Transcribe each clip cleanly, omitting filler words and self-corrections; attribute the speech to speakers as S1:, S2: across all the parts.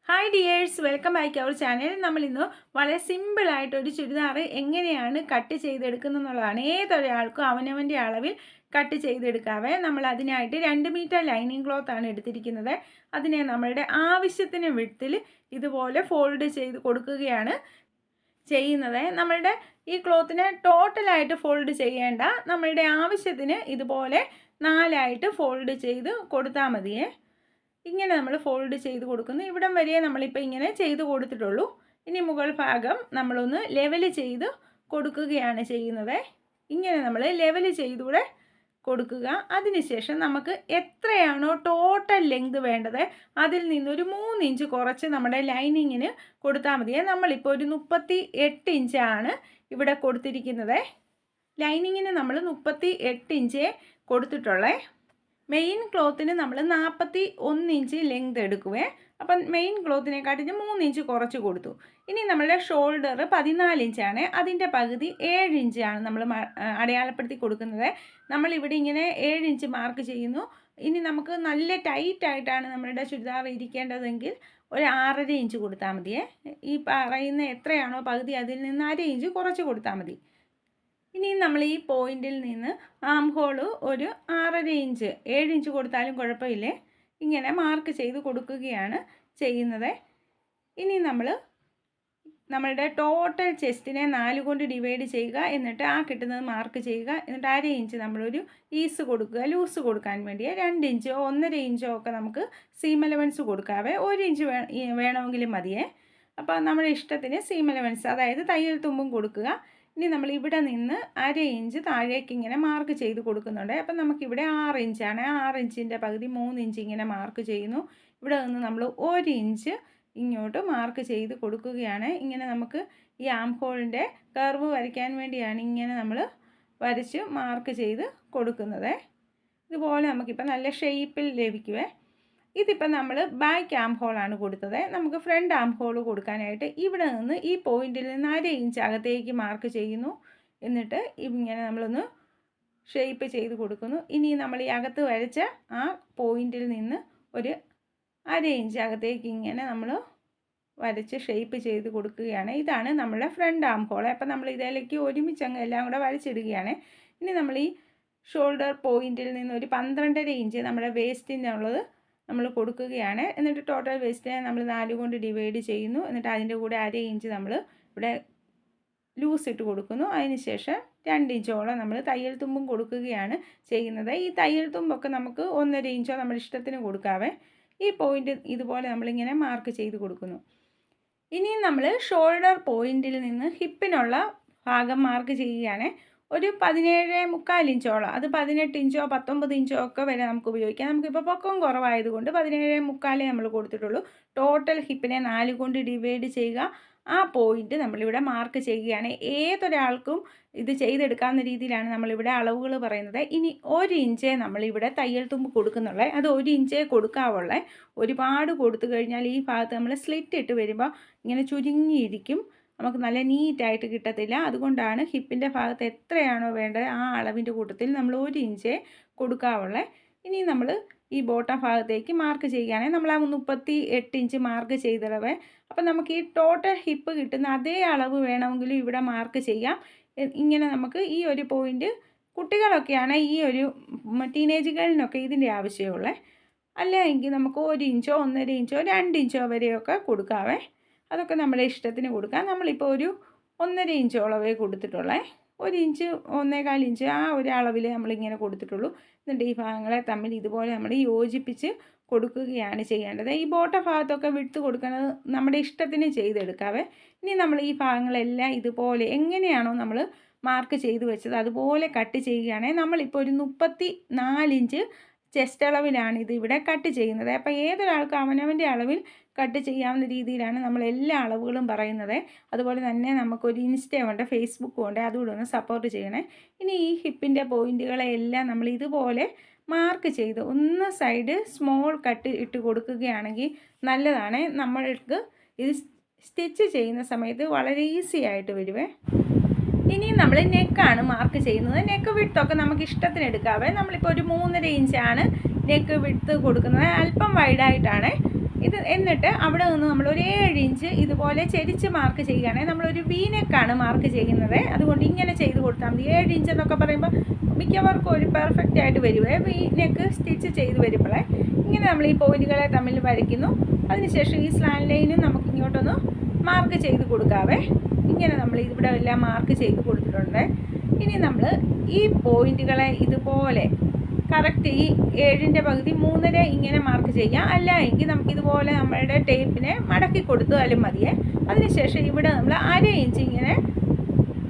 S1: Hi dears, welcome back to our channel. നമ്മളിന്ന് വളരെ സിമ്പിളായിട്ടൊരു ചുരിദാർ എങ്ങനെയാണ് കട്ട് ചെയ്തെടുക്കുന്നതെന്നുള്ളതാണ്. ഏതൊരാൾക്കും അവനവൻ്റെ അളവിൽ കട്ട് ചെയ്തെടുക്കാവേ. നമ്മൾ അതിനായിട്ട് 2 മീറ്റർ ലൈനിങ് ക്ലോത്താണ് എടുത്തിരിക്കുന്നത്. അതിനെ നമ്മളുടെ ആവശ്യത്തിന് വിഡ്ത്തിൽ ഇതുപോലെ ഫോൾഡ് ചെയ്ത് കൊടുക്കുകയാണ് ചെയ്യുന്നത്. നമ്മളുടെ ഈ ക്ലോത്തിനെ ടോട്ടലായിട്ട് ഫോൾഡ് ചെയ്യേണ്ട, നമ്മളുടെ ആവശ്യത്തിന് ഇതുപോലെ 4ആയിട്ട് ഫോൾഡ് ചെയ്ത് കൊടുത്താൽ മതിയേ. ഇങ്ങനെ നമ്മൾ ഫോൾഡ് ചെയ്ത് കൊടുക്കുന്നു. ഇവിടം വരെ നമ്മളിപ്പോൾ ഇങ്ങനെ ചെയ്ത് കൊടുത്തിട്ടുള്ളൂ. ഇനി മുകൾ ഭാഗം നമ്മളൊന്ന് ലെവൽ ചെയ്ത് കൊടുക്കുകയാണ് ചെയ്യുന്നത്. ഇങ്ങനെ നമ്മൾ ലെവൽ ചെയ്തുകൂടെ കൊടുക്കുക. അതിനുശേഷം നമുക്ക് എത്രയാണോ ടോട്ടൽ ലെങ്ത് വേണ്ടത് അതിൽ നിന്നൊരു 3 ഇഞ്ച് കുറച്ച് നമ്മുടെ ലൈനിങ്ങിന് കൊടുത്താൽ മതിയെ. നമ്മളിപ്പോൾ ഒരു 38 ഇഞ്ചാണ് ഇവിടെ കൊടുത്തിരിക്കുന്നത്. ലൈനിങ്ങിന് നമ്മൾ 38 ഇഞ്ചേ കൊടുത്തിട്ടുള്ളേ. മെയിൻ ക്ലോത്തിന് നമ്മൾ 41 ഇഞ്ച് ലെങ്ത് എടുക്കുവേ. അപ്പം മെയിൻ ക്ലോത്തിനെക്കാട്ടിലും 3 ഇഞ്ച് കുറച്ച് കൊടുത്തു. ഇനി നമ്മളുടെ ഷോൾഡർ 14 ഇഞ്ചാണ്. അതിൻ്റെ പകുതി 7 ഇഞ്ചാണ് നമ്മൾ അടയാളപ്പെടുത്തി കൊടുക്കുന്നത്. നമ്മളിവിടെ ഇങ്ങനെ 7 ഇഞ്ച് മാർക്ക് ചെയ്യുന്നു. ഇനി നമുക്ക് നല്ല ടൈറ്റായിട്ടാണ് നമ്മളുടെ ചുരിദാർ ഇരിക്കേണ്ടതെങ്കിൽ ഒരു 6.5 ഇഞ്ച് കൊടുത്താൽ മതിയേ. ഈ പറയുന്ന എത്രയാണോ പകുതി അതിൽ നിന്ന് 1/2 ഇഞ്ച് കുറച്ച് കൊടുത്താൽ മതി. ഇനി നമ്മൾ ഈ പോയിന്റിൽ നിന്ന് ആം ഹോൾ ഒരു 6.5 ഇഞ്ച് 7 ഇഞ്ച് കൊടുത്താലും കുഴപ്പമില്ലേ, ഇങ്ങനെ മാർക്ക് ചെയ്ത് കൊടുക്കുകയാണ് ചെയ്യുന്നത്. ഇനി നമ്മളുടെ ടോട്ടൽ ചെസ്റ്റിനെ 4 കൊണ്ട് ഡിവൈഡ് ചെയ്യുക. എന്നിട്ട് ആ കിട്ടുന്നത് മാർക്ക് ചെയ്യുക. എന്നിട്ട് 1/2 ഇഞ്ച് നമ്മളൊരു ഈസ് കൊടുക്കുക, ലൂസ് കൊടുക്കാൻ വേണ്ടിയേ. 2 ഇഞ്ചോ 1.5 ഇഞ്ചോ ഒക്കെ നമുക്ക് സീം അലവൻസ് കൊടുക്കാവേ. 1 ഇഞ്ച് വേണമെങ്കിലും മതിയേ. അപ്പോൾ നമ്മുടെ ഇഷ്ടത്തിന് സീം അലവൻസ്, അതായത് തയ്യൽ തുമ്പും കൊടുക്കുക. ഇനി നമ്മൾ ഇവിടെ നിന്ന് 1/2 ഇഞ്ച് താഴേക്ക് ഇങ്ങനെ മാർക്ക് ചെയ്ത് കൊടുക്കുന്നുണ്ട്. അപ്പം നമുക്കിവിടെ 6 ഇഞ്ചാണ്. 6 ഇഞ്ചിൻ്റെ പകുതി 3 ഇഞ്ച് ഇങ്ങനെ മാർക്ക് ചെയ്യുന്നു. ഇവിടെ നിന്ന് നമ്മൾ 1 ഇഞ്ച് ഇങ്ങോട്ട് മാർക്ക് ചെയ്ത് കൊടുക്കുകയാണ്. ഇങ്ങനെ നമുക്ക് ഈ ആം ഹോളിൻ്റെ കർവ് വരയ്ക്കാൻ വേണ്ടിയാണ് ഇങ്ങനെ നമ്മൾ വരച്ച് മാർക്ക് ചെയ്ത് കൊടുക്കുന്നത്. ഇതുപോലെ നമുക്കിപ്പോൾ നല്ല ഷേപ്പിൽ ലഭിക്കുവേ. ഇതിപ്പോൾ നമ്മൾ ബാക്ക് ആം ഹോളാണ് കൊടുത്തത്. നമുക്ക് ഫ്രണ്ട് ആം ഹോൾ കൊടുക്കാനായിട്ട് ഇവിടെ നിന്ന് ഈ പോയിന്റിൽ നിന്ന് 1/2 ഇഞ്ച് അകത്തേക്ക് മാർക്ക് ചെയ്യുന്നു. എന്നിട്ട് ഇങ്ങനെ നമ്മളൊന്ന് ഷേപ്പ് ചെയ്ത് കൊടുക്കുന്നു. ഇനി നമ്മൾ ഈ അകത്ത് വരച്ച ആ പോയിന്റിൽ നിന്ന് ഒരു 1/2 ഇഞ്ച് അകത്തേക്ക് ഇങ്ങനെ നമ്മൾ വരച്ച് ഷേപ്പ് ചെയ്ത് കൊടുക്കുകയാണ്. ഇതാണ് നമ്മുടെ ഫ്രണ്ട് ആം ഹോൾ. അപ്പം നമ്മൾ ഇതിലേക്ക് ഒരുമിച്ച് അങ്ങ് എല്ലാം കൂടെ വരച്ചിടുകയാണ്. ഇനി നമ്മൾ ഈ ഷോൾഡർ പോയിന്റിൽ നിന്ന് ഒരു 12.5 ഇഞ്ച് നമ്മുടെ വേസ്റ്റിനുള്ളത് നമ്മൾ കൊടുക്കുകയാണ്. എന്നിട്ട് ടോട്ടൽ വേസ്റ്റിനെ നമ്മൾ 4 കൊണ്ട് ഡിവൈഡ് ചെയ്യുന്നു. എന്നിട്ട് അതിൻ്റെ കൂടെ 1/2 ഇഞ്ച് നമ്മൾ ഇവിടെ ലൂസ് ഇട്ട് കൊടുക്കുന്നു. അതിനുശേഷം 2 ഇഞ്ചോളം നമ്മൾ തയ്യൽ തുമ്പും കൊടുക്കുകയാണ് ചെയ്യുന്നത്. ഈ തയ്യൽ തുമ്പൊക്കെ നമുക്ക് 1.5 ഇഞ്ചോ നമ്മുടെ ഇഷ്ടത്തിന് കൊടുക്കാവേ. ഈ പോയിന്റ് ഇതുപോലെ നമ്മളിങ്ങനെ മാർക്ക് ചെയ്ത് കൊടുക്കുന്നു. ഇനി നമ്മൾ ഷോൾഡർ പോയിന്റിൽ നിന്ന് ഹിപ്പിനുള്ള ഭാഗം മാർക്ക് ചെയ്യുകയാണ്. ഒരു 17.25 ഇഞ്ചോളം, അത് 18 ഇഞ്ചോ 19 ഇഞ്ചോ ഒക്കെ വരെ നമുക്ക് ഉപയോഗിക്കാം. നമുക്കിപ്പോൾ പൊക്കം കുറവായതുകൊണ്ട് 17.25 നമ്മൾ കൊടുത്തിട്ടുള്ളൂ. ടോട്ടൽ ഹിപ്പിനെ 4 കൊണ്ട് ഡിവൈഡ് ചെയ്യുക. ആ പോയിന്റ് നമ്മളിവിടെ മാർക്ക് ചെയ്യുകയാണ്. ഏതൊരാൾക്കും ഇത് ചെയ്തെടുക്കാവുന്ന രീതിയിലാണ് നമ്മളിവിടെ അളവുകൾ പറയുന്നത്. ഇനി 1 ഇഞ്ചേ നമ്മളിവിടെ തയ്യൽ തുമ്പ് കൊടുക്കുന്നുള്ളേ. അത് 1 ഇഞ്ചേ കൊടുക്കാവുള്ളേ. ഒരുപാട് കൊടുത്തു കഴിഞ്ഞാൽ ഈ ഭാഗത്ത് നമ്മൾ സ്ലിറ്റ് ഇട്ട് വരുമ്പോൾ ഇങ്ങനെ ചുരുങ്ങിയിരിക്കും, നമുക്ക് നല്ല നീറ്റായിട്ട് കിട്ടത്തില്ല. അതുകൊണ്ടാണ് ഹിപ്പിൻ്റെ ഭാഗത്ത് എത്രയാണോ വേണ്ടത് ആ അളവിൻ്റെ കൂട്ടത്തിൽ നമ്മൾ 1 ഇഞ്ചേ കൊടുക്കാവുള്ളേ. ഇനി നമ്മൾ ഈ ബോട്ടം ഭാഗത്തേക്ക് മാർക്ക് ചെയ്യുകയാണെങ്കിൽ നമ്മൾ ആ 38 ഇഞ്ച് മാർക്ക് ചെയ്തിടവേ. അപ്പം നമുക്ക് ഈ ടോട്ടൽ ഹിപ്പ് കിട്ടുന്ന അതേ അളവ് വേണമെങ്കിലും ഇവിടെ മാർക്ക് ചെയ്യാം. ഇങ്ങനെ നമുക്ക് ഈ ഒരു പോയിൻ്റ്, കുട്ടികളൊക്കെയാണ് ഈ ഒരു ടീനേജുകളിനൊക്കെ ഇതിൻ്റെ ആവശ്യമുള്ളേ. അല്ല എങ്കിൽ നമുക്ക് 1 ഇഞ്ചോ 1.5 ഇഞ്ചോ 2 ഇഞ്ചോ വരെയൊക്കെ കൊടുക്കാവേ. അതൊക്കെ നമ്മുടെ ഇഷ്ടത്തിന് കൊടുക്കാം. നമ്മളിപ്പോൾ ഒരു 1.5 ഇഞ്ചോളവേ കൊടുത്തിട്ടുള്ളേ. 1 ഇഞ്ച് 1.25 ഇഞ്ച് ആ ഒരു അളവിൽ നമ്മളിങ്ങനെ കൊടുത്തിട്ടുള്ളൂ. എന്നിട്ട് ഈ ഭാഗങ്ങളെ തമ്മിൽ ഇതുപോലെ നമ്മൾ യോജിപ്പിച്ച് കൊടുക്കുകയാണ് ചെയ്യേണ്ടത്. ഈ ബോട്ട ഭാഗത്തൊക്കെ വിട്ട് കൊടുക്കുന്നത് നമ്മുടെ ഇഷ്ടത്തിന് ചെയ്തെടുക്കാവേ. ഇനി നമ്മൾ ഈ ഭാഗങ്ങളെല്ലാം ഇതുപോലെ എങ്ങനെയാണോ നമ്മൾ മാർക്ക് ചെയ്ത് വെച്ചത് അതുപോലെ കട്ട് ചെയ്യുകയാണെങ്കിൽ നമ്മളിപ്പോൾ ഒരു 34 ഇഞ്ച് ചെസ്റ്റ് അളവിലാണ് ഇതിവിടെ കട്ട് ചെയ്യുന്നത്. അപ്പോൾ ഏതൊരാൾക്കും അവനവൻ്റെ അളവിൽ കട്ട് ചെയ്യാവുന്ന രീതിയിലാണ് നമ്മൾ എല്ലാ അളവുകളും പറയുന്നത്. അതുപോലെ തന്നെ നമുക്കൊരു ഇൻസ്റ്റയുണ്ട്, ഫേസ്ബുക്കും ഉണ്ട്, അതുകൂടെ ഒന്ന് സപ്പോർട്ട് ചെയ്യണേ. ഇനി ഈ ഹിപ്പിൻ്റെ പോയിൻറ്റുകളെല്ലാം നമ്മൾ ഇതുപോലെ മാർക്ക് ചെയ്ത് ഒന്ന് സൈഡ് സ്മോൾ കട്ട് ഇട്ട് കൊടുക്കുകയാണെങ്കിൽ നല്ലതാണ്. നമ്മൾക്ക് ഇത് സ്റ്റിച്ച് ചെയ്യുന്ന സമയത്ത് വളരെ ഈസി ആയിട്ട് വരുവേ. ഇനി നമ്മൾ നെക്കാണ് മാർക്ക് ചെയ്യുന്നത്. നെക്ക് വിഡ്ത്തൊക്കെ നമുക്ക് ഇഷ്ടത്തിന് എടുക്കാവേ. നമ്മളിപ്പോൾ ഒരു 3.5 ഇഞ്ചാണ് നെക്ക് വിഡ്ത്ത് കൊടുക്കുന്നത്. അല്പം വൈഡായിട്ടാണ്. എന്നിട്ട് അവിടെ നിന്ന് നമ്മൾ ഒരു 7 ഇഞ്ച് ഇതുപോലെ ചെരിച്ച് മാർക്ക് ചെയ്യുകയാണെങ്കിൽ നമ്മളൊരു വീനെക്കാണ് മാർക്ക് ചെയ്യുന്നത്. അതുകൊണ്ട് ഇങ്ങനെ ചെയ്ത് കൊടുത്താൽ മതി. 7 ഇഞ്ച് എന്നൊക്കെ പറയുമ്പോൾ മിക്കവർക്കും ഒരു പെർഫെക്റ്റ് ആയിട്ട് വരുവേ. വീനെക്ക് സ്റ്റിച്ച് ചെയ്ത് വരുമ്പോഴേ ഇങ്ങനെ നമ്മൾ ഈ പോയിന്റുകളെ തമ്മിൽ വരയ്ക്കുന്നു. അതിനുശേഷം ഈ സ്ലാൻഡ് ലൈനും നമുക്ക് ഇങ്ങോട്ടൊന്ന് മാർക്ക് ചെയ്ത് കൊടുക്കാവേ. ഇങ്ങനെ നമ്മൾ ഇവിടെ എല്ലാം മാർക്ക് ചെയ്ത് കൊടുത്തിട്ടുണ്ട്. ഇനി നമ്മൾ ഈ പോയിന്റുകളെ ഇതുപോലെ കറക്റ്റ് ഈ 7ൻ്റെ പകുതി 3.5 ഇങ്ങനെ മാർക്ക് ചെയ്യാം. അല്ല എങ്കിൽ നമുക്കിതുപോലെ നമ്മളുടെ ടേപ്പിനെ മടക്കി കൊടുത്താലും മതിയേ. അതിനുശേഷം ഇവിടെ നമ്മൾ 1/2 ഇഞ്ച് ഇങ്ങനെ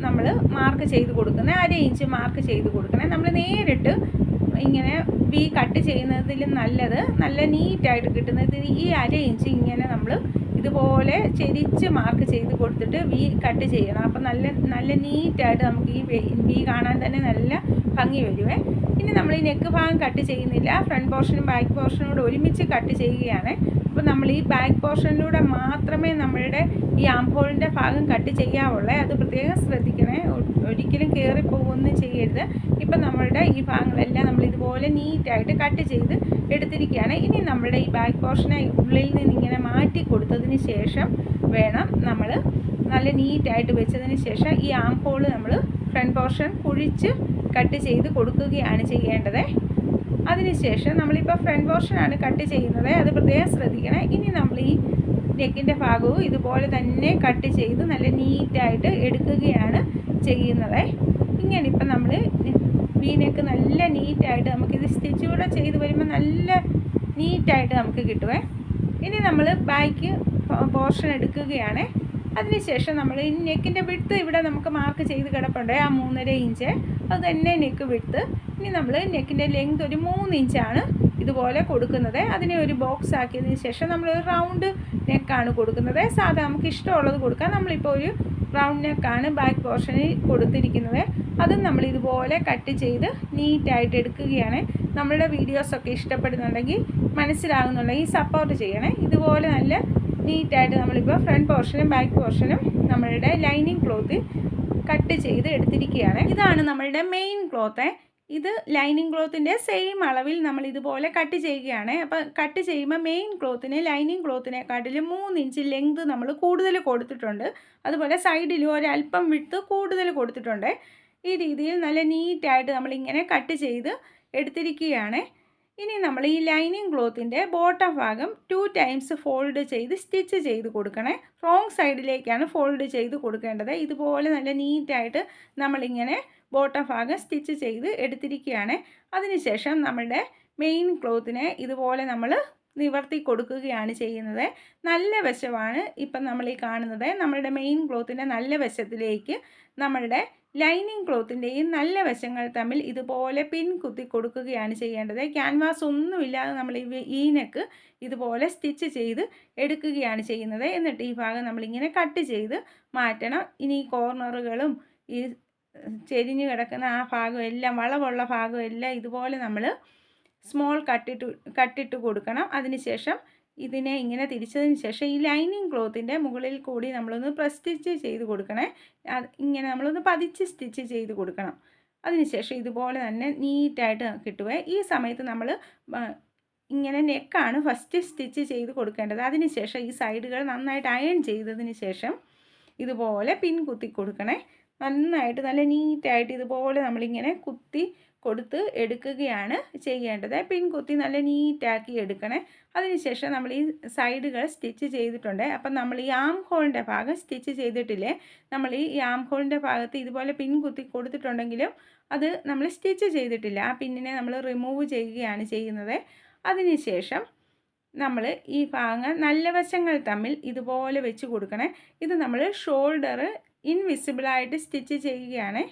S1: നമ്മൾ മാർക്ക് ചെയ്ത് കൊടുക്കുന്നത്. 1/2 ഇഞ്ച് മാർക്ക് ചെയ്ത് കൊടുക്കണേ. നമ്മൾ നേരിട്ട് ഇങ്ങനെ വി കട്ട് ചെയ്യുന്നതിലും നല്ലത് നല്ല നീറ്റായിട്ട് കിട്ടുന്നത് ഈ 1/2 ഇഞ്ച് ഇങ്ങനെ നമ്മൾ ഇതുപോലെ ചെരിച്ച് മാർക്ക് ചെയ്ത് കൊടുത്തിട്ട് വി കട്ട് ചെയ്യണം. അപ്പം നല്ല നീറ്റായിട്ട് നമുക്ക് ഈ വി കാണാൻ തന്നെ നല്ല ഭംഗി വരുവേ. ഇനി നമ്മൾ ഈ നെക്ക് ഭാഗം കട്ട് ചെയ്യുന്നില്ല, ഫ്രണ്ട് പോർഷനും ബാക്ക് പോർഷനും കൂടെ ഒരുമിച്ച് കട്ട് ചെയ്യുകയാണ്. അപ്പോൾ നമ്മൾ ഈ ബാക്ക് പോർഷനിലൂടെ മാത്രമേ നമ്മളുടെ ഈ ആം ഹോളിൻ്റെ ഭാഗം കട്ട് ചെയ്യാവുള്ളൂ. അത് പ്രത്യേകം ശ്രദ്ധിക്കണേ, ഒരിക്കലും കയറിപ്പോകുകയൊന്നും ചെയ്യരുത്. ഇപ്പം നമ്മളുടെ ഈ ഭാഗങ്ങളെല്ലാം നമ്മൾ ഇതുപോലെ നീറ്റായിട്ട് കട്ട് ചെയ്ത് എടുത്തിരിക്കുകയാണ്. ഇനി നമ്മളുടെ ഈ ബാക്ക് പോർഷനെ ഉള്ളിൽ നിന്ന് ഇങ്ങനെ മാറ്റി കൊടുത്തതിന് ശേഷം വേണം നമ്മൾ നല്ല നീറ്റായിട്ട് വെച്ചതിന് ശേഷം ഈ ആം ഹോൾ നമ്മൾ ഫ്രണ്ട് പോർഷൻ കുഴിച്ച് കട്ട് ചെയ്ത് കൊടുക്കുകയാണ് ചെയ്യേണ്ടത്. അതിനുശേഷം നമ്മളിപ്പോൾ ഫ്രണ്ട് പോർഷനാണ് കട്ട് ചെയ്യുന്നത്, അത് പ്രത്യേകം ശ്രദ്ധിക്കണം. ഇനി നമ്മൾ ഈ നെക്കിൻ്റെ ഭാഗവും ഇതുപോലെ തന്നെ കട്ട് ചെയ്ത് നല്ല നീറ്റായിട്ട് എടുക്കുകയാണ് ചെയ്യുന്നത്. ഇങ്ങനെ ഇപ്പം നമ്മൾ വീനെക്ക് നല്ല നീറ്റായിട്ട് നമുക്കിത് സ്റ്റിച്ച് കൂടെ ചെയ്ത് വരുമ്പോൾ നല്ല നീറ്റായിട്ട് നമുക്ക് കിട്ടുവേ. ഇനി നമ്മൾ ബാക്ക് പോർഷൻ എടുക്കുകയാണ്. അതിനുശേഷം നമ്മൾ ഈ നെക്കിൻ്റെ വിഡ്ത്ത് ഇവിടെ നമുക്ക് മാർക്ക് ചെയ്ത് കിടപ്പുണ്ട്, ആ 3.5 ഇഞ്ച്, അത് തന്നെ നെക്ക് വിഡ്ത്ത്. ഇനി നമ്മൾ നെക്കിൻ്റെ ലെങ്ത് ഒരു 3 ഇഞ്ചാണ് ഇതുപോലെ കൊടുക്കുന്നത്. അതിനെ ഒരു ബോക്സ് ആക്കിയതിന് ശേഷം നമ്മളൊരു റൗണ്ട് നെക്കാണ് കൊടുക്കുന്നത്. സാധാ നമുക്ക് ഇഷ്ടമുള്ളത് കൊടുക്കാം. നമ്മളിപ്പോൾ ഒരു റൗണ്ട് നെക്കാണ് ബാക്ക് പോർഷനിൽ കൊടുത്തിരിക്കുന്നത്. അതും നമ്മൾ ഇതുപോലെ കട്ട് ചെയ്ത് നീറ്റായിട്ട് എടുക്കുകയാണ്. നമ്മളുടെ വീഡിയോസൊക്കെ ഇഷ്ടപ്പെടുന്നുണ്ടെങ്കിൽ മനസ്സിലാകുന്നുണ്ടെങ്കിൽ സപ്പോർട്ട് ചെയ്യണേ. ഇതുപോലെ നല്ല നീറ്റായിട്ട് നമ്മളിപ്പോൾ ഫ്രണ്ട് പോർഷനും ബാക്ക് പോർഷനും നമ്മളുടെ ലൈനിങ് ക്ലോത്ത് കട്ട് ചെയ്ത് എടുത്തിരിക്കുകയാണ്. ഇതാണ് നമ്മളുടെ മെയിൻ ക്ലോത്ത്. ഇത് ലൈനിങ് ക്ലോത്തിൻ്റെ സെയിം അളവിൽ നമ്മൾ ഇതുപോലെ കട്ട് ചെയ്യുകയാണ്. അപ്പോൾ കട്ട് ചെയ്യുമ്പോൾ മെയിൻ ക്ലോത്തിന് ലൈനിങ് ക്ലോത്തിനെക്കാട്ടിലും 3 ഇഞ്ച് ലെങ്ത് നമ്മൾ കൂടുതൽ കൊടുത്തിട്ടുണ്ട്. അതുപോലെ സൈഡിലും ഒരല്പം വിഡ്ത്ത് കൂടുതൽ കൊടുത്തിട്ടുണ്ട്. ഈ രീതിയിൽ നല്ല നീറ്റായിട്ട് നമ്മളിങ്ങനെ കട്ട് ചെയ്ത് എടുത്തിരിക്കുകയാണ്. ഇനി നമ്മൾ ഈ ലൈനിങ് ക്ലോത്തിൻ്റെ ബോട്ടം ഭാഗം 2 ടൈംസ് ഫോൾഡ് ചെയ്ത് സ്റ്റിച്ച് ചെയ്ത് കൊടുക്കണേ. റോങ് സൈഡിലേക്കാണ് ഫോൾഡ് ചെയ്ത് കൊടുക്കേണ്ടത്. ഇതുപോലെ നല്ല നീറ്റായിട്ട് നമ്മളിങ്ങനെ ബോട്ടം ഭാഗം സ്റ്റിച്ച് ചെയ്ത് എടുത്തിരിക്കുകയാണ്. അതിനുശേഷം നമ്മളുടെ മെയിൻ ക്ലോത്തിനെ ഇതുപോലെ നമ്മൾ നിവർത്തി കൊടുക്കുകയാണ് ചെയ്യുന്നത്. നല്ല വശമാണ് ഇപ്പം നമ്മൾ ഈ കാണുന്നത്. നമ്മളുടെ മെയിൻ ക്ലോത്തിൻ്റെ നല്ല വശത്തിലേക്ക് നമ്മളുടെ ലൈനിങ് ക്ലോത്തിൻ്റെയും നല്ല വശങ്ങൾ തമ്മിൽ ഇതുപോലെ പിൻ കുത്തി കൊടുക്കുകയാണ് ചെയ്യേണ്ടത്. ക്യാൻവാസ് ഒന്നുമില്ലാതെ നമ്മൾ ഈ നെക്ക് ഇതുപോലെ സ്റ്റിച്ച് ചെയ്ത് എടുക്കുകയാണ് ചെയ്യുന്നത്. എന്നിട്ട് ഈ ഭാഗം നമ്മളിങ്ങനെ കട്ട് ചെയ്ത് മാറ്റണം. ഇനി ഈ കോർണറുകളും ഈ ചെരിഞ്ഞ് കിടക്കുന്ന ആ ഭാഗം എല്ലാം, വളവുള്ള ഭാഗം എല്ലാം ഇതുപോലെ നമ്മൾ സ്മോൾ കട്ടിട്ട് കൊടുക്കണം. അതിനുശേഷം ഇതിനെ ഇങ്ങനെ തിരിച്ചതിന് ശേഷം ഈ ലൈനിങ് ക്ലോത്തിൻ്റെ മുകളിൽ കൂടി നമ്മളൊന്ന് പ്രസ് സ്റ്റിച്ച് ചെയ്ത് കൊടുക്കണേ. ഇങ്ങനെ നമ്മളൊന്ന് പതിച്ച് സ്റ്റിച്ച് ചെയ്ത് കൊടുക്കണം. അതിനുശേഷം ഇതുപോലെ തന്നെ നീറ്റായിട്ട് കിട്ടുവേ. ഈ സമയത്ത് നമ്മൾ ഇങ്ങനെ നെക്കാണ് ഫസ്റ്റ് സ്റ്റിച്ച് ചെയ്ത് കൊടുക്കേണ്ടത്. അതിനുശേഷം ഈ സൈഡുകൾ നന്നായിട്ട് അയൺ ചെയ്തതിന് ശേഷം ഇതുപോലെ പിൻ കുത്തി കൊടുക്കണേ. നന്നായിട്ട് നല്ല നീറ്റായിട്ട് ഇതുപോലെ നമ്മളിങ്ങനെ കുത്തി കൊടുത്ത് എടുക്കുകയാണ് ചെയ്യേണ്ടത്. പിൻ കുത്തി നല്ല നീറ്റാക്കി എടുക്കണേ. അതിനുശേഷം നമ്മൾ ഈ സൈഡുകൾ സ്റ്റിച്ച് ചെയ്തിട്ടുണ്ട്. അപ്പം നമ്മൾ ഈ ആം ഹോളിൻ്റെ ഭാഗം സ്റ്റിച്ച് ചെയ്തിട്ടില്ലേ, നമ്മൾ ഈ ആം ഹോളിൻ്റെ ഭാഗത്ത് ഇതുപോലെ പിൻ കുത്തി കൊടുത്തിട്ടുണ്ടെങ്കിലും അത് നമ്മൾ സ്റ്റിച്ച് ചെയ്തിട്ടില്ല. ആ പിന്നിനെ നമ്മൾ റിമൂവ് ചെയ്യുകയാണ് ചെയ്യുന്നത്. അതിനുശേഷം നമ്മൾ ഈ ഭാഗങ്ങൾ നല്ല വശങ്ങൾ തമ്മിൽ ഇതുപോലെ വെച്ച് കൊടുക്കണേ. ഇത് നമ്മൾ ഷോൾഡർ ഇൻവിസിബിളായിട്ട് സ്റ്റിച്ച് ചെയ്യുകയാണ്.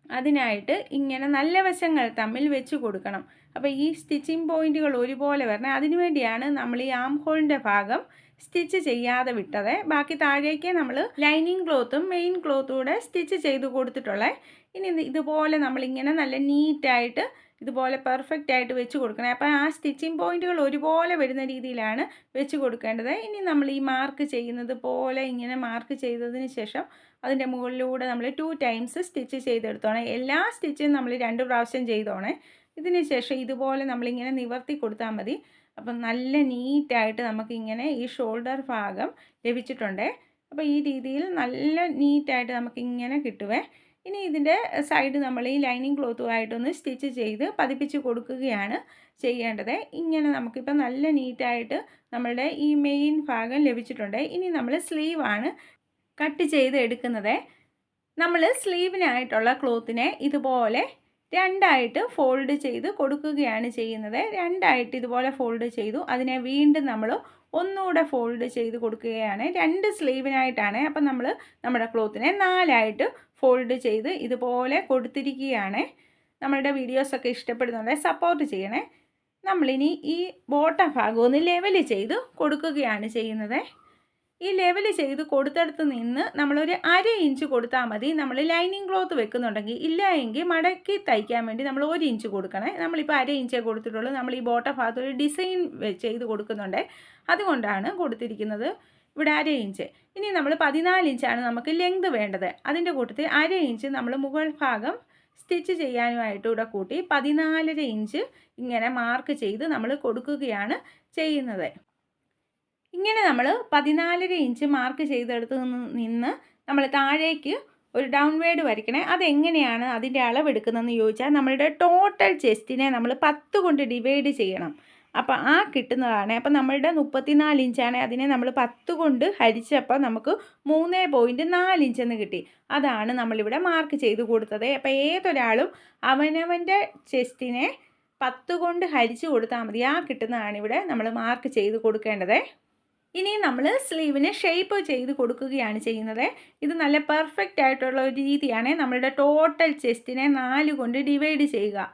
S1: അതിനായിട്ട് ഇങ്ങനെ നല്ല വശങ്ങൾ തമ്മിൽ വെച്ച് കൊടുക്കണം. അപ്പോൾ ഈ സ്റ്റിച്ചിങ് പോയിൻറ്റുകൾ ഒരുപോലെ വരണേ. അതിനുവേണ്ടിയാണ് നമ്മൾ ഈ ആം ഹോളിൻ്റെ ഭാഗം സ്റ്റിച്ച് ചെയ്യാതെ വിട്ടത്. ബാക്കി താഴേക്ക് നമ്മൾ ലൈനിങ് ക്ലോത്തും മെയിൻ ക്ലോത്തും കൂടെ സ്റ്റിച്ച് ചെയ്ത് കൊടുത്തിട്ടുള്ളത്. ഇനി ഇതുപോലെ നമ്മളിങ്ങനെ നല്ല നീറ്റായിട്ട് ഇതുപോലെ പെർഫെക്റ്റ് ആയിട്ട് വെച്ച് കൊടുക്കണം. അപ്പോൾ ആ സ്റ്റിച്ചിങ് പോയിൻറ്റുകൾ ഒരുപോലെ വരുന്ന രീതിയിലാണ് വെച്ച് കൊടുക്കേണ്ടത്. ഇനി നമ്മൾ ഈ മാർക്ക് ചെയ്യുന്നത് പോലെ ഇങ്ങനെ മാർക്ക് ചെയ്തതിന് ശേഷം അതിൻ്റെ മുകളിലൂടെ നമ്മൾ 2 ടൈംസ് സ്റ്റിച്ച് ചെയ്തെടുത്തോണേ. എല്ലാ സ്റ്റിച്ചും നമ്മൾ 2 പ്രാവശ്യം ചെയ്തോണേ. ഇതിന് ശേഷം ഇതുപോലെ നമ്മളിങ്ങനെ നിവർത്തി കൊടുത്താൽ മതി. അപ്പം നല്ല നീറ്റായിട്ട് നമുക്കിങ്ങനെ ഈ ഷോൾഡർ ഭാഗം ലഭിച്ചിട്ടുണ്ട്. അപ്പോൾ ഈ രീതിയിൽ നല്ല നീറ്റായിട്ട് നമുക്കിങ്ങനെ കിട്ടുവേ. ഇനി ഇതിൻ്റെ സൈഡ് നമ്മൾ ഈ ലൈനിങ് ക്ലോത്തുമായിട്ടൊന്ന് സ്റ്റിച്ച് ചെയ്ത് പതിപ്പിച്ച് കൊടുക്കുകയാണ് ചെയ്യേണ്ടത്. ഇങ്ങനെ നമുക്കിപ്പോൾ നല്ല നീറ്റായിട്ട് നമ്മളുടെ ഈ മെയിൻ ഭാഗം ലഭിച്ചിട്ടുണ്ട്. ഇനി നമ്മൾ സ്ലീവാണ് കട്ട് ചെയ്ത് എടുക്കുന്നത്. നമ്മൾ സ്ലീവിനായിട്ടുള്ള ക്ലോത്തിനെ ഇതുപോലെ രണ്ടായിട്ട് ഫോൾഡ് ചെയ്ത് കൊടുക്കുകയാണ് ചെയ്യുന്നത്. രണ്ടായിട്ട് ഇതുപോലെ ഫോൾഡ് ചെയ്തു. അതിനെ വീണ്ടും നമ്മൾ ഒന്നുകൂടെ ഫോൾഡ് ചെയ്ത് കൊടുക്കുകയാണ്. രണ്ട് സ്ലീവിനായിട്ടാണ്. അപ്പം നമ്മൾ നമ്മുടെ ക്ലോത്തിനെ നാലായിട്ട് ഫോൾഡ് ചെയ്ത് ഇതുപോലെ കൊടുത്തിരിക്കുകയാണ്. നമ്മളുടെ വീഡിയോസൊക്കെ ഇഷ്ടപ്പെടുന്നുണ്ടെങ്കിൽ സപ്പോർട്ട് ചെയ്യണേ. നമ്മളിനി ഈ ബോട്ടം ഭാഗം ഒന്ന് ലെവൽ ചെയ്ത് കൊടുക്കുകയാണ് ചെയ്യുന്നത്. ഈ ലെവൽ ചെയ്ത് കൊടുത്തടുത്ത് നിന്ന് നമ്മളൊരു 1/2 ഇഞ്ച് കൊടുത്താൽ മതി. നമ്മൾ ലൈനിങ് ക്ലോത്ത് വെക്കുന്നുണ്ടെങ്കിൽ, ഇല്ല എങ്കിൽ മടക്കി തയ്ക്കാൻ വേണ്ടി നമ്മൾ 1 ഇഞ്ച് കൊടുക്കണേ. നമ്മളിപ്പോൾ 1/2 ഇഞ്ചേ കൊടുത്തിട്ടുള്ളൂ. നമ്മൾ ഈ ബോട്ടം ഭാഗത്ത് ഒരു ഡിസൈൻ ചെയ്ത് കൊടുക്കുന്നുണ്ട്, അതുകൊണ്ടാണ് കൊടുത്തിരിക്കുന്നത് ഇവിടെ 1/2 ഇഞ്ച്. ഇനി നമ്മൾ 14 ഇഞ്ചാണ് നമുക്ക് ലെങ്ത് വേണ്ടത്. അതിൻ്റെ കൂട്ടത്തിൽ 1/2 ഇഞ്ച് നമ്മൾ മുകൾ ഭാഗം സ്റ്റിച്ച് ചെയ്യാനുമായിട്ട് ഇവിടെ കൂട്ടി 14.5 ഇഞ്ച് ഇങ്ങനെ മാർക്ക് ചെയ്ത് നമ്മൾ കൊടുക്കുകയാണ് ചെയ്യുന്നത്. ഇങ്ങനെ നമ്മൾ 14.5 ഇഞ്ച് മാർക്ക് ചെയ്തെടുത്ത് നിന്ന് നമ്മൾ താഴേക്ക് ഒരു ഡൗൺവേർഡ് വരയ്ക്കണേ. അതെങ്ങനെയാണ് അതിൻ്റെ അളവെടുക്കുന്നതെന്ന് ചോദിച്ചാൽ, നമ്മളുടെ ടോട്ടൽ ചെസ്റ്റിനെ നമ്മൾ 10 കൊണ്ട് ഡിവൈഡ് ചെയ്യണം. അപ്പോൾ ആ കിട്ടുന്നതാണ്. അപ്പോൾ നമ്മളുടെ 34 ഇഞ്ചാണ്, അതിനെ നമ്മൾ 10 കൊണ്ട് ഹരിച്ചപ്പോൾ നമുക്ക് 3.4 ഇഞ്ചെന്ന് കിട്ടി. അതാണ് നമ്മളിവിടെ മാർക്ക് ചെയ്ത് കൊടുത്തത്. അപ്പോൾ ഏതൊരാളും അവനവൻ്റെ ചെസ്റ്റിനെ 10 കൊണ്ട് ഹരിച്ച് കൊടുത്താൽ മതി. ആ കിട്ടുന്നതാണ് ഇവിടെ നമ്മൾ മാർക്ക് ചെയ്ത് കൊടുക്കേണ്ടത്. ഇനി നമ്മൾ സ്ലീവിന് ഷേപ്പ് ചെയ്ത് കൊടുക്കുകയാണ് ചെയ്യുന്നത്. ഇത് നല്ല പെർഫെക്റ്റ് ആയിട്ടുള്ള ഒരു രീതിയാണ്. നമ്മളുടെ ടോട്ടൽ ചെസ്റ്റിനെ 4 കൊണ്ട് ഡിവൈഡ് ചെയ്യുക.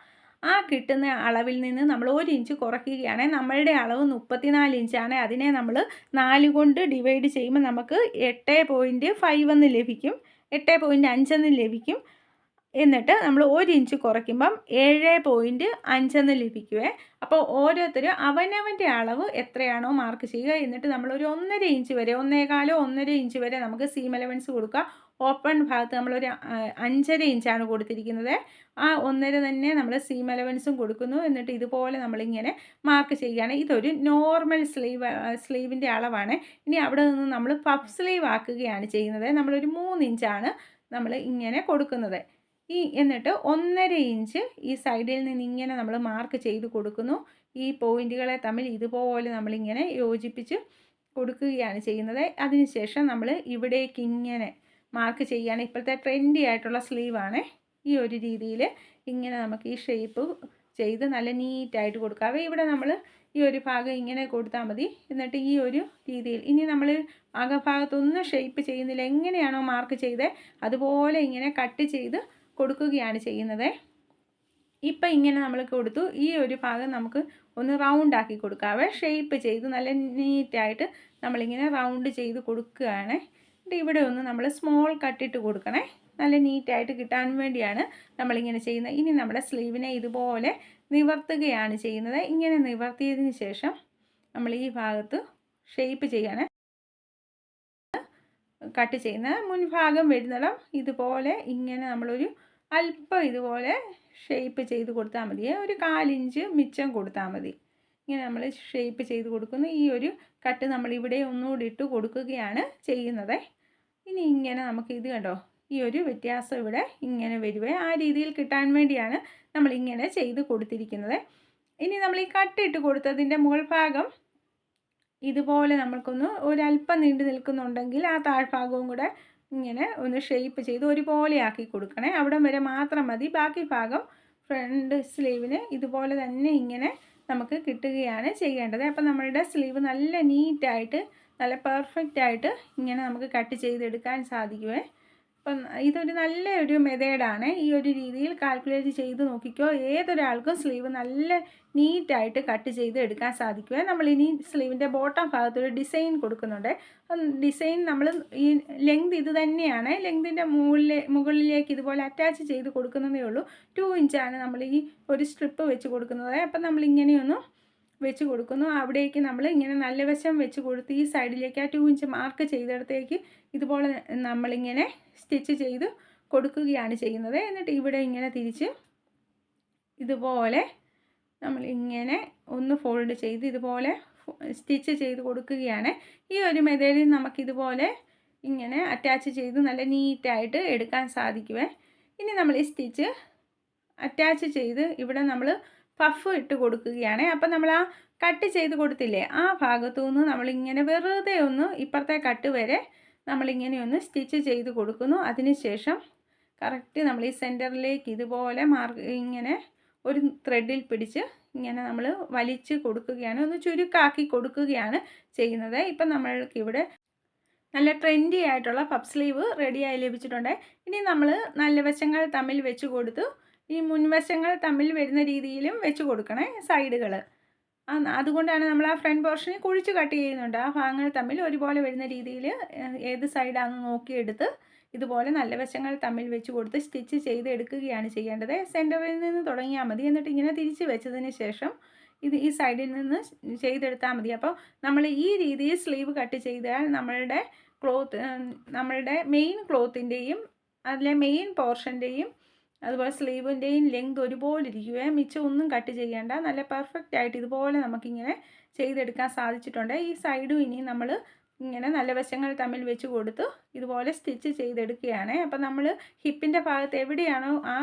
S1: ആ കിട്ടുന്ന അളവിൽ നിന്ന് നമ്മൾ 1 ഇഞ്ച് കുറയ്ക്കുകയാണ്. നമ്മളുടെ അളവ് 34 ഇഞ്ചാണ്. അതിനെ നമ്മൾ 4 കൊണ്ട് ഡിവൈഡ് ചെയ്യുമ്പോൾ നമുക്ക് 8.5 എന്ന് ലഭിക്കും, 8.5 എന്ന് ലഭിക്കും. എന്നിട്ട് നമ്മൾ 1 ഇഞ്ച് കുറയ്ക്കുമ്പം 7.5 എന്ന് ലഭിക്കുവേ. അപ്പോൾ ഓരോരുത്തരും അവനവൻ്റെ അളവ് എത്രയാണോ മാർക്ക് ചെയ്യുക. എന്നിട്ട് നമ്മളൊരു 1.5 ഇഞ്ച് വരെ, 1.25 ഇഞ്ച് വരെ നമുക്ക് സീം അലവൻസ് കൊടുക്കുക. ഓപ്പൺ ഭാഗത്ത് നമ്മളൊരു 5.5 ഇഞ്ചാണ് കൊടുത്തിരിക്കുന്നത്. ആ 1.5 തന്നെ നമ്മൾ സീം അലവൻസും കൊടുക്കുന്നു. എന്നിട്ട് ഇതുപോലെ നമ്മളിങ്ങനെ മാർക്ക് ചെയ്യുകയാണ്. ഇതൊരു നോർമൽ സ്ലീവിൻ്റെ അളവാണ്. ഇനി അവിടെ നിന്ന് നമ്മൾ പഫ് സ്ലീവ് ആക്കുകയാണ് ചെയ്യുന്നത്. നമ്മളൊരു 3 ഇഞ്ചാണ് നമ്മൾ ഇങ്ങനെ കൊടുക്കുന്നത്. എന്നിട്ട് 1.5 ഇഞ്ച് ഈ സൈഡിൽ നിന്ന് ഇങ്ങനെ നമ്മൾ മാർക്ക് ചെയ്ത് കൊടുക്കുന്നു. ഈ പോയിൻറ്റുകളെ തമ്മിൽ ഇതുപോലെ നമ്മളിങ്ങനെ യോജിപ്പിച്ച് കൊടുക്കുകയാണ് ചെയ്യുന്നത്. അതിനുശേഷം നമ്മൾ ഇവിടേക്ക് ഇങ്ങനെ മാർക്ക് ചെയ്യുകയാണ്. ഇപ്പോഴത്തെ ട്രെൻഡി ആയിട്ടുള്ള സ്ലീവാണ്. ഈ ഒരു രീതിയിൽ ഇങ്ങനെ നമുക്ക് ഈ ഷേപ്പ് ചെയ്ത് നല്ല നീറ്റായിട്ട് കൊടുക്കാം. ഇവിടെ നമ്മൾ ഈ ഒരു ഭാഗം ഇങ്ങനെ കൊടുത്താൽ മതി. എന്നിട്ട് ഈ ഒരു രീതിയിൽ ഇനി നമ്മൾ അകഭാഗത്തൊന്നും ഷേപ്പ് ചെയ്യുന്നില്ല, എങ്ങനെയാണോ മാർക്ക് ചെയ്തത് അതുപോലെ ഇങ്ങനെ കട്ട് ചെയ്ത് കൊടുക്കുകയാണ് ചെയ്യുന്നത്. ഇപ്പം ഇങ്ങനെ നമ്മൾ കൊടുത്തു. ഈ ഒരു ഭാഗം നമുക്ക് ഒന്ന് റൗണ്ട് ആക്കി കൊടുക്കാവേ. ഷേപ്പ് ചെയ്ത് നല്ല നീറ്റായിട്ട് നമ്മളിങ്ങനെ റൗണ്ട് ചെയ്ത് കൊടുക്കുകയാണ്. ഇവിടെ ഒന്ന് നമ്മൾ സ്മോൾ കട്ടിട്ട് കൊടുക്കണേ. നല്ല നീറ്റായിട്ട് കിട്ടാൻ വേണ്ടിയാണ് നമ്മളിങ്ങനെ ചെയ്യുന്നത്. ഇനി നമ്മുടെ സ്ലീവിനെ ഇതുപോലെ നിവർത്തുകയാണ് ചെയ്യുന്നത്. ഇങ്ങനെ നിവർത്തിയതിന് ശേഷം നമ്മൾ ഈ ഭാഗത്ത് ഷേപ്പ് ചെയ്യാണ് കട്ട് ചെയ്യുന്ന മുൻഭാഗം വരുന്നിടം ഇതുപോലെ ഇങ്ങനെ നമ്മളൊരു അല്പം ഇതുപോലെ ഷേപ്പ് ചെയ്ത് കൊടുത്താൽ മതി. ഒരു 1/4 ഇഞ്ച് മിച്ചം കൊടുത്താൽ മതി. ഇങ്ങനെ നമ്മൾ ഷേപ്പ് ചെയ്ത് കൊടുക്കുന്നു. ഈ ഒരു കട്ട് നമ്മളിവിടെ ഒന്നുകൂടി ഇട്ട് കൊടുക്കുകയാണ് ചെയ്യുന്നത്. ഇനി ഇങ്ങനെ നമുക്ക് ഇത് കണ്ടോ, ഈ ഒരു വ്യത്യാസം ഇവിടെ ഇങ്ങനെ വരുവേ. ആ രീതിയിൽ കിട്ടാൻ വേണ്ടിയാണ് നമ്മളിങ്ങനെ ചെയ്ത് കൊടുത്തിരിക്കുന്നത്. ഇനി നമ്മൾ ഈ കട്ടിട്ട് കൊടുത്തതിൻ്റെ മുകൾ ഭാഗം ഇതുപോലെ നമ്മൾക്കൊന്ന് ഒരല്പം നീണ്ടു നിൽക്കുന്നുണ്ടെങ്കിൽ ആ താഴ്ഭാഗവും കൂടെ ഇങ്ങനെ ഒന്ന് ഷേപ്പ് ചെയ്ത് ഒരുപോലെ ആക്കി കൊടുക്കണേ. അവിടം വരെ മാത്രം മതി. ബാക്കി ഭാഗം ഫ്രണ്ട് സ്ലീവിന് ഇതുപോലെ തന്നെ ഇങ്ങനെ നമുക്ക് കിട്ടുകയാണ് ചെയ്യേണ്ടത്. അപ്പം നമ്മളുടെ സ്ലീവ് നല്ല നീറ്റായിട്ട് നല്ല പെർഫെക്റ്റായിട്ട് ഇങ്ങനെ നമുക്ക് കട്ട് ചെയ്തെടുക്കാൻ സാധിക്കുമേ. അപ്പം ഇതൊരു നല്ലൊരു മെത്തേഡാണ്. ഈ ഒരു രീതിയിൽ കാൽക്കുലേറ്റ് ചെയ്ത് നോക്കിക്കോ. ഏതൊരാൾക്കും സ്ലീവ് നല്ല നീറ്റായിട്ട് കട്ട് ചെയ്ത് എടുക്കാൻ സാധിക്കുമേ. നമ്മളിനി സ്ലീവിൻ്റെ ബോട്ടം ഭാഗത്തൊരു ഡിസൈൻ കൊടുക്കുന്നുണ്ട്. ഡിസൈൻ നമ്മൾ ഈ ലെങ്ത് ഇത് തന്നെയാണ്. ലെങ്തിൻ്റെ മുകളിലേക്ക് ഇതുപോലെ അറ്റാച്ച് ചെയ്ത് കൊടുക്കുന്നതേ ഉള്ളൂ. 2 ഇഞ്ചാണ് നമ്മൾ ഈ ഒരു സ്ട്രിപ്പ് വെച്ച് കൊടുക്കുന്നത്. അപ്പം നമ്മളിങ്ങനെയൊന്ന് വെച്ച് കൊടുക്കുന്നു. അവിടേക്ക് നമ്മൾ ഇങ്ങനെ നല്ല വശം വെച്ച് കൊടുത്ത് ഈ സൈഡിലേക്ക് ആ 2 ഇഞ്ച് മാർക്ക് ചെയ്തിടത്തേക്ക് ഇതുപോലെ നമ്മളിങ്ങനെ സ്റ്റിച്ച് ചെയ്ത് കൊടുക്കുകയാണ് ചെയ്യുന്നത്. എന്നിട്ട് ഇവിടെ ഇങ്ങനെ തിരിച്ച് ഇതുപോലെ നമ്മളിങ്ങനെ ഒന്ന് ഫോൾഡ് ചെയ്ത് ഇതുപോലെ സ്റ്റിച്ച് ചെയ്ത് കൊടുക്കുകയാണ്. ഈ ഒരു മെത്തേഡിൽ നമുക്കിതുപോലെ ഇങ്ങനെ അറ്റാച്ച് ചെയ്ത് നല്ല നീറ്റായിട്ട് എടുക്കാൻ സാധിക്കുമേ. ഇനി നമ്മൾ ഈ സ്റ്റിച്ച് അറ്റാച്ച് ചെയ്ത് ഇവിടെ നമ്മൾ പഫ് ഇട്ട് കൊടുക്കുകയാണ്. അപ്പം നമ്മൾ ആ കട്ട് ചെയ്ത് കൊടുത്തില്ലേ, ആ ഭാഗത്തു നിന്ന് നമ്മളിങ്ങനെ വെറുതെ ഒന്ന് ഇപ്പുറത്തെ കട്ട് വരെ നമ്മളിങ്ങനെ ഒന്ന് സ്റ്റിച്ച് ചെയ്ത് കൊടുക്കുന്നു. അതിനുശേഷം കറക്റ്റ് നമ്മൾ ഈ സെൻറ്ററിലേക്ക് ഇതുപോലെ ഇങ്ങനെ ഒരു ത്രെഡിൽ പിടിച്ച് ഇങ്ങനെ നമ്മൾ വലിച്ച് കൊടുക്കുകയാണ്, ഒന്ന് ചുരുക്കാക്കി കൊടുക്കുകയാണ് ചെയ്യുന്നത്. ഇപ്പം നമ്മൾക്കിവിടെ നല്ല ട്രെൻഡി ആയിട്ടുള്ള പഫ് സ്ലീവ് റെഡിയായി ലഭിച്ചിട്ടുണ്ട്. ഇനി നമ്മൾ നല്ല വശങ്ങൾ തമ്മിൽ വെച്ച് കൊടുത്തു ഈ മുൻവശങ്ങൾ തമ്മിൽ വരുന്ന രീതിയിലും വെച്ച് കൊടുക്കണേ സൈഡുകൾ. അതുകൊണ്ടാണ് നമ്മൾ ആ ഫ്രണ്ട് പോർഷനിൽ കുഴിച്ച് കട്ട് ചെയ്യുന്നുണ്ട്. ആ ഭാഗങ്ങൾ തമ്മിൽ ഒരുപോലെ വരുന്ന രീതിയിൽ ഏത് സൈഡാണെന്ന് നോക്കിയെടുത്ത് ഇതുപോലെ നല്ല വശങ്ങൾ തമ്മിൽ വെച്ച് കൊടുത്ത് സ്റ്റിച്ച് ചെയ്ത് എടുക്കുകയാണ് ചെയ്യേണ്ടത്. സെൻറ്ററിൽ നിന്ന് തുടങ്ങിയാൽ മതി. എന്നിട്ട് ഇങ്ങനെ തിരിച്ച് വെച്ചതിന് ശേഷം ഈ സൈഡിൽ നിന്ന് ചെയ്തെടുത്താൽ മതി. അപ്പോൾ നമ്മൾ ഈ രീതിയിൽ സ്ലീവ് കട്ട് ചെയ്താൽ നമ്മളുടെ മെയിൻ ക്ലോത്തിൻ്റെയും അതിലെ മെയിൻ പോർഷൻ്റെയും അതുപോലെ സ്ലീവിൻ്റെയും ലെങ്ത് ഒരുപോലെ ഇരിക്കുകയെ മിച്ചം ഒന്നും കട്ട് ചെയ്യേണ്ട. നല്ല പെർഫെക്റ്റ് ആയിട്ട് ഇതുപോലെ നമുക്കിങ്ങനെ ചെയ്തെടുക്കാൻ സാധിച്ചിട്ടുണ്ട്. ഈ സൈഡും ഇനി നമ്മൾ ഇങ്ങനെ നല്ല വശങ്ങൾ തമ്മിൽ വെച്ച് കൊടുത്ത് ഇതുപോലെ സ്റ്റിച്ച് ചെയ്തെടുക്കുകയാണ്. അപ്പം നമ്മൾ ഹിപ്പിൻ്റെ ഭാഗത്ത് എവിടെയാണോ ആ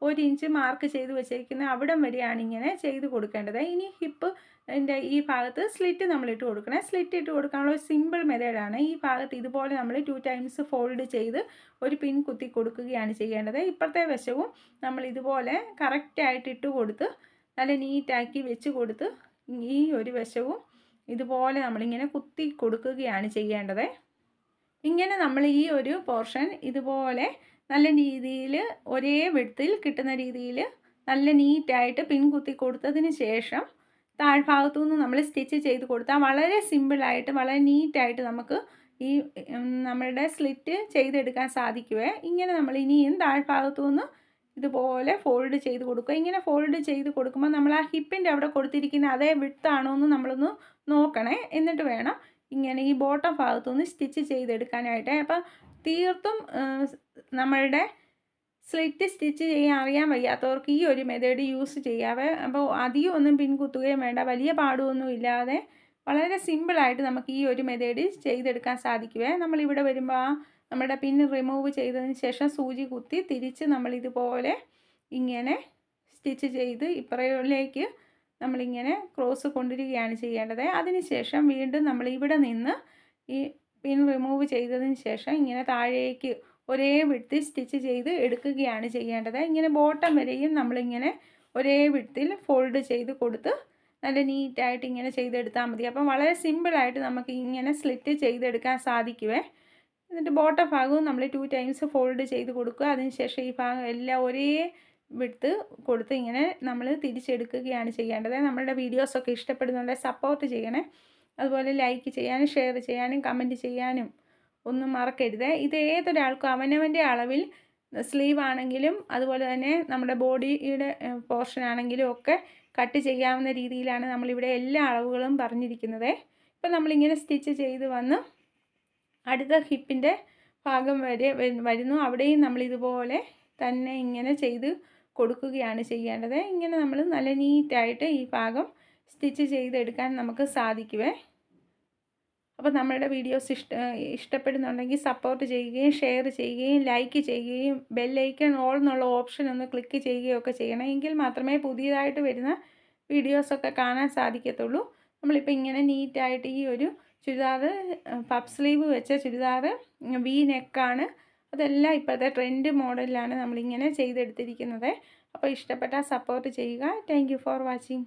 S1: 1 ഇഞ്ച് മാർക്ക് ചെയ്ത് വെച്ചിരിക്കുന്നത് അവിടം വരെയാണ് ഇങ്ങനെ ചെയ്ത് കൊടുക്കേണ്ടത്. ഇനി ഹിപ്പിൻ്റെ ഈ ഭാഗത്ത് സ്ലിറ്റ് നമ്മൾ ഇട്ട് കൊടുക്കണം. സ്ലിറ്റ് ഇട്ട് കൊടുക്കാനുള്ള ഒരു സിമ്പിൾ മെത്തേഡാണ്. ഈ ഭാഗത്ത് ഇതുപോലെ നമ്മൾ 2 ടൈംസ് ഫോൾഡ് ചെയ്ത് ഒരു പിൻ കുത്തി കൊടുക്കുകയാണ് ചെയ്യേണ്ടത്. ഇപ്പുറത്തെ വശവും നമ്മൾ ഇതുപോലെ കറക്റ്റായിട്ട് ഇട്ട് കൊടുത്ത് നല്ല നീറ്റാക്കി വെച്ച് കൊടുത്ത് ഈ ഒരു വശവും ഇതുപോലെ നമ്മളിങ്ങനെ കുത്തി കൊടുക്കുകയാണ് ചെയ്യേണ്ടത്. ഇങ്ങനെ നമ്മൾ ഈ ഒരു പോർഷൻ ഇതുപോലെ നല്ല രീതിയിൽ ഒരേ വിഡ്ത്തിൽ കിട്ടുന്ന രീതിയിൽ നല്ല നീറ്റായിട്ട് പിൻ കുത്തി കൊടുത്തതിന് ശേഷം താഴ്ഭാഗത്തു നിന്ന് നമ്മൾ സ്റ്റിച്ച് ചെയ്ത് കൊടുത്താൽ വളരെ സിമ്പിളായിട്ട് വളരെ നീറ്റായിട്ട് നമുക്ക് ഈ നമ്മളുടെ സ്ലിറ്റ് ചെയ്തെടുക്കാൻ സാധിക്കുമേ. ഇങ്ങനെ നമ്മൾ ഇനിയും താഴ്ഭാഗത്തു നിന്ന് ഇതുപോലെ ഫോൾഡ് ചെയ്ത് കൊടുക്കുക. ഇങ്ങനെ ഫോൾഡ് ചെയ്ത് കൊടുക്കുമ്പോൾ നമ്മൾ ആ ഹിപ്പിൻ്റെ അവിടെ കൊടുത്തിരിക്കുന്ന അതേ വിഡ്ത്താണോ എന്ന് നമ്മളൊന്ന് നോക്കണേ. എന്നിട്ട് വേണം ഇങ്ങനെ ഈ ബോട്ടം ഭാഗത്തുനിന്ന് സ്റ്റിച്ച് ചെയ്തെടുക്കാനായിട്ട്. അപ്പം തീർത്തും നമ്മളുടെ സ്ലിറ്റ് സ്റ്റിച്ച് ചെയ്യാൻ അറിയാൻ വയ്യാത്തവർക്ക് ഈ ഒരു മെത്തേഡ് യൂസ് ചെയ്യാവേ. അപ്പോൾ അധികം ഒന്നും പിൻ കുത്തുകയും വേണ്ട, വലിയ പാടുമൊന്നും ഇല്ലാതെ വളരെ സിമ്പിളായിട്ട് നമുക്ക് ഈ ഒരു മെത്തേഡ് ചെയ്തെടുക്കാൻ സാധിക്കുമേ. നമ്മളിവിടെ വരുമ്പോൾ നമ്മുടെ പിൻ റിമൂവ് ചെയ്തതിന് ശേഷം സൂചി കുത്തി തിരിച്ച് നമ്മളിതുപോലെ ഇങ്ങനെ സ്റ്റിച്ച് ചെയ്ത് ഇപ്പുറയിലേക്ക് നമ്മളിങ്ങനെ ക്രോസ് കൊണ്ടുവരികയാണ് ചെയ്യേണ്ടത്. അതിനുശേഷം വീണ്ടും നമ്മൾ ഇവിടെ നിന്ന് ഈ പിൻ റിമൂവ് ചെയ്തതിന് ശേഷം ഇങ്ങനെ താഴേക്ക് ഒരേ വിഡ്ത്തിൽ സ്റ്റിച്ച് ചെയ്ത് എടുക്കുകയാണ് ചെയ്യേണ്ടത്. ഇങ്ങനെ ബോട്ടം വരെയും നമ്മളിങ്ങനെ ഒരേ വിഡ്ത്തിൽ ഫോൾഡ് ചെയ്ത് കൊടുത്ത് നല്ല നീറ്റായിട്ട് ഇങ്ങനെ ചെയ്തെടുത്താൽ മതി. അപ്പം വളരെ സിമ്പിളായിട്ട് നമുക്ക് ഇങ്ങനെ സ്ലിറ്റ് ചെയ്തെടുക്കാൻ സാധിക്കുമേ. എന്നിട്ട് ബോട്ടം ഭാഗവും നമ്മൾ 2 ടൈംസ് ഫോൾഡ് ചെയ്ത് കൊടുക്കുക. അതിനുശേഷം ഈ ഭാഗം എല്ലാം ഒരേ വിഡ്ത്ത് കൊടുത്ത് ഇങ്ങനെ നമ്മൾ തിരിച്ചെടുക്കുകയാണ് ചെയ്യേണ്ടത്. നമ്മളുടെ വീഡിയോസൊക്കെ ഇഷ്ടപ്പെടുന്നുണ്ടെങ്കിൽ സപ്പോർട്ട് ചെയ്യണേ. അതുപോലെ ലൈക്ക് ചെയ്യാനും ഷെയർ ചെയ്യാനും കമൻറ്റ് ചെയ്യാനും ഒന്നും മറക്കരുത്. ഇത് ഏതൊരാൾക്കും അവനവൻ്റെ അളവിൽ സ്ലീവ് ആണെങ്കിലും അതുപോലെ തന്നെ നമ്മുടെ ബോഡിയുടെ പോർഷൻ ആണെങ്കിലും ഒക്കെ കട്ട് ചെയ്യാവുന്ന രീതിയിലാണ് നമ്മളിവിടെ എല്ലാ അളവുകളും പറഞ്ഞിരിക്കുന്നത്. ഇപ്പം നമ്മളിങ്ങനെ സ്റ്റിച്ച് ചെയ്ത് വന്ന് അടുത്ത ഹിപ്പിൻ്റെ ഭാഗം വരെ വരുന്നു. അവിടെയും നമ്മളിതുപോലെ തന്നെ ഇങ്ങനെ ചെയ്ത് കൊടുക്കുകയാണ് ചെയ്യേണ്ടത്. ഇങ്ങനെ നമ്മൾ നല്ല നീറ്റായിട്ട് ഈ ഭാഗം സ്റ്റിച്ച് ചെയ്തെടുക്കാൻ നമുക്ക് സാധിക്കുമേ. അപ്പോൾ നമ്മളുടെ വീഡിയോസ് ഇഷ്ടപ്പെടുന്നുണ്ടെങ്കിൽ സപ്പോർട്ട് ചെയ്യുകയും ഷെയർ ചെയ്യുകയും ലൈക്ക് ചെയ്യുകയും ബെല്ലൈക്കൺ ഓൾ എന്നുള്ള ഓപ്ഷൻ ഒന്ന് ക്ലിക്ക് ചെയ്യുകയും ഒക്കെ ചെയ്യണം. എങ്കിൽ മാത്രമേ പുതിയതായിട്ട് വരുന്ന വീഡിയോസൊക്കെ കാണാൻ സാധിക്കത്തുള്ളൂ. നമ്മളിപ്പോൾ ഇങ്ങനെ നീറ്റായിട്ട് ഈ ഒരു ചുരിദാർ പഫ് സ്ലീവ് വെച്ച ചുരിദാർ വി നെക്കാണ്. അതെല്ലാം ഇപ്പോഴത്തെ ട്രെൻഡ് മോഡലിലാണ് നമ്മളിങ്ങനെ ചെയ്തെടുത്തിരിക്കുന്നത്. അപ്പോൾ ഇഷ്ടപ്പെട്ടാൽ സപ്പോർട്ട് ചെയ്യുക. Thank you for watching.